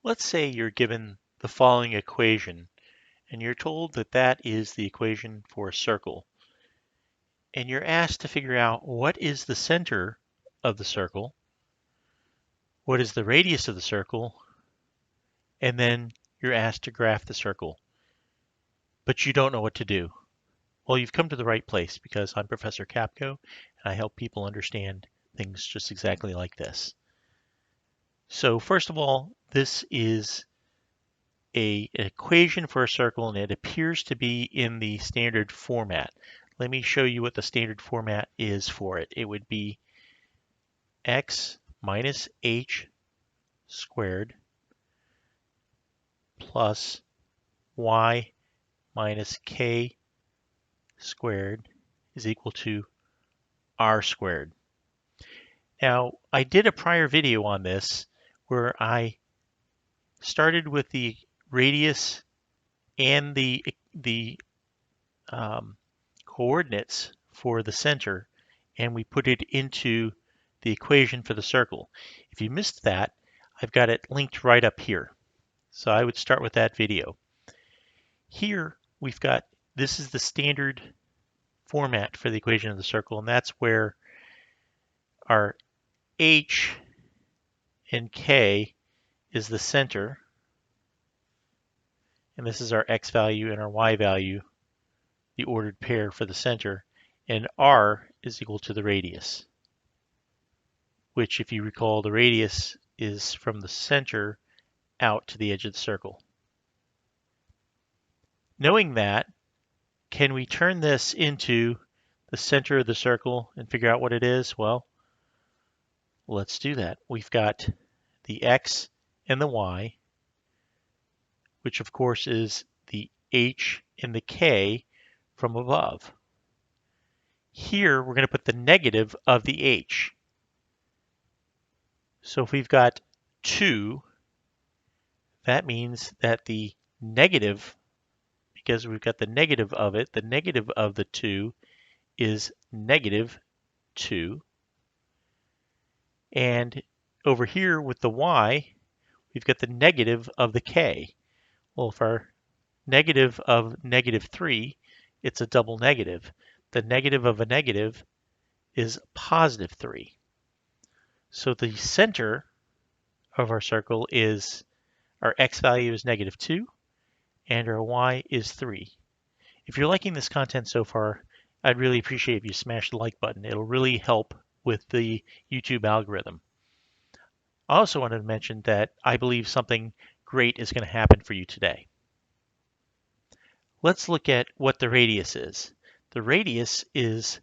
Let's say you're given the following equation, and you're told that that is the equation for a circle. And you're asked to figure out what is the center of the circle, what is the radius of the circle, and then you're asked to graph the circle. But you don't know what to do. Well, you've come to the right place because I'm Professor Capko, and I help people understand things just exactly like this. So first of all, this is an equation for a circle, and it appears to be in the standard format. Let me show you what the standard format is for it. It would be x minus h squared plus y minus k squared is equal to r squared. Now, I did a prior video on this where I started with the radius and the coordinates for the center, and we put it into the equation for the circle. If you missed that, I've got it linked right up here. So I would start with that video. Here we've got, this is the standard format for the equation of the circle, and that's where our h and k is the center, and this is our x value and our y value, the ordered pair for the center, and r is equal to the radius, which, if you recall, the radius is from the center out to the edge of the circle. Knowing that, can we turn this into the center of the circle and figure out what it is? Well, let's do that. We've got the x and the y, which of course is the h and the k from above. Here we're going to put the negative of the h. So if we've got 2, that means that the negative, because we've got the negative of it, the negative of the 2 is negative 2. And over here with the y, we've got the negative of the k. Well, if our negative of negative 3, it's a double negative. The negative of a negative is positive 3. So the center of our circle is, our x value is negative 2, and our y is 3. If you're liking this content so far, I'd really appreciate if you smash the like button. It'll really help with the YouTube algorithm. I also wanted to mention that I believe something great is going to happen for you today. Let's look at what the radius is. The radius is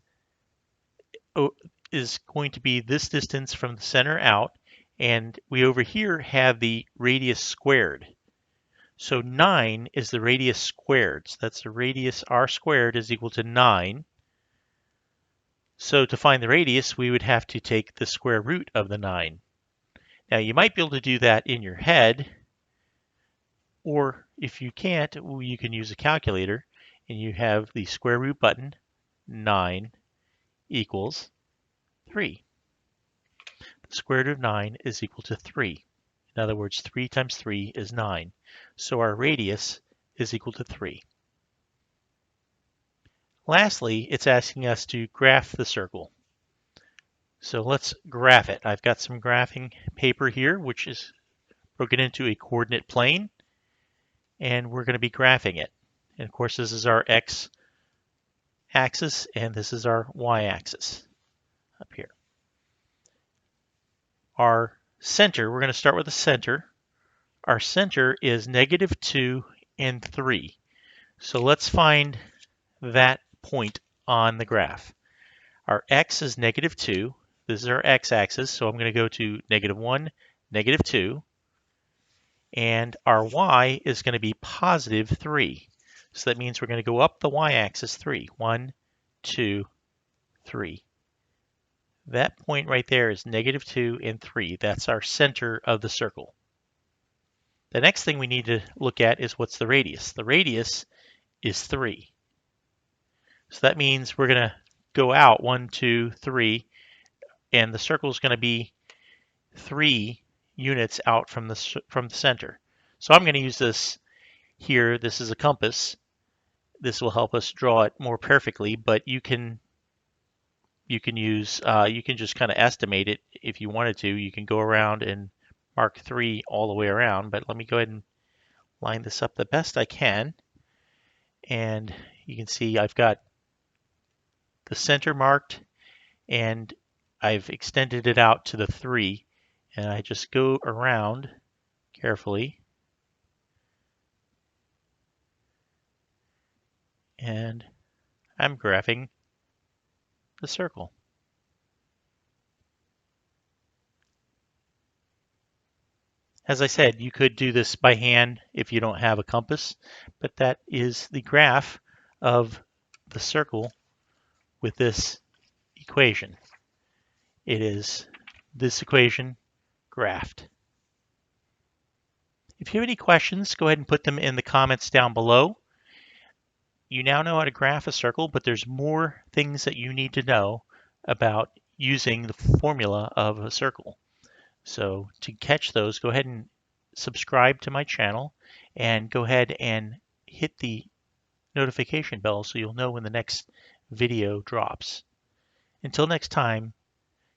going to be this distance from the center out, and we over here have the radius squared. So 9 is the radius squared. So that's the radius, r squared is equal to 9. So to find the radius, we would have to take the square root of the 9. Now you might be able to do that in your head, or if you can't, you can use a calculator, and you have the square root button, 9 equals 3. The square root of 9 is equal to 3. In other words, 3 times 3 is 9. So our radius is equal to 3. Lastly, it's asking us to graph the circle. So let's graph it. I've got some graphing paper here, which is broken into a coordinate plane, and we're going to be graphing it. And of course, this is our x-axis, and this is our y-axis up here. Our center, we're going to start with the center. Our center is negative 2 and 3. So let's find that point on the graph. Our x is negative 2. This is our x-axis, so I'm going to go to negative 1, negative 2. And our y is going to be positive 3. So that means we're going to go up the y-axis 3. 1, 2, 3. That point right there is negative 2 and 3. That's our center of the circle. The next thing we need to look at is what's the radius. The radius is 3. So that means we're going to go out 1, 2, 3, and the circle is going to be 3 units out from the center. So I'm going to use this here. This is a compass. This will help us draw it more perfectly, but you can use you can just kind of estimate it if you wanted to. You can go around and mark 3 all the way around, but let me go ahead and line this up the best I can. And you can see I've got the center marked, and I've extended it out to the 3, and I just go around carefully, and I'm graphing the circle. As I said, you could do this by hand if you don't have a compass, but that is the graph of the circle with this equation. It is this equation graphed. If you have any questions, go ahead and put them in the comments down below. You now know how to graph a circle, but there's more things that you need to know about using the formula of a circle. So to catch those, go ahead and subscribe to my channel and go ahead and hit the notification bell so you'll know when the next video drops. Until next time,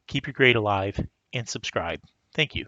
keep your grade alive and subscribe. Thank you.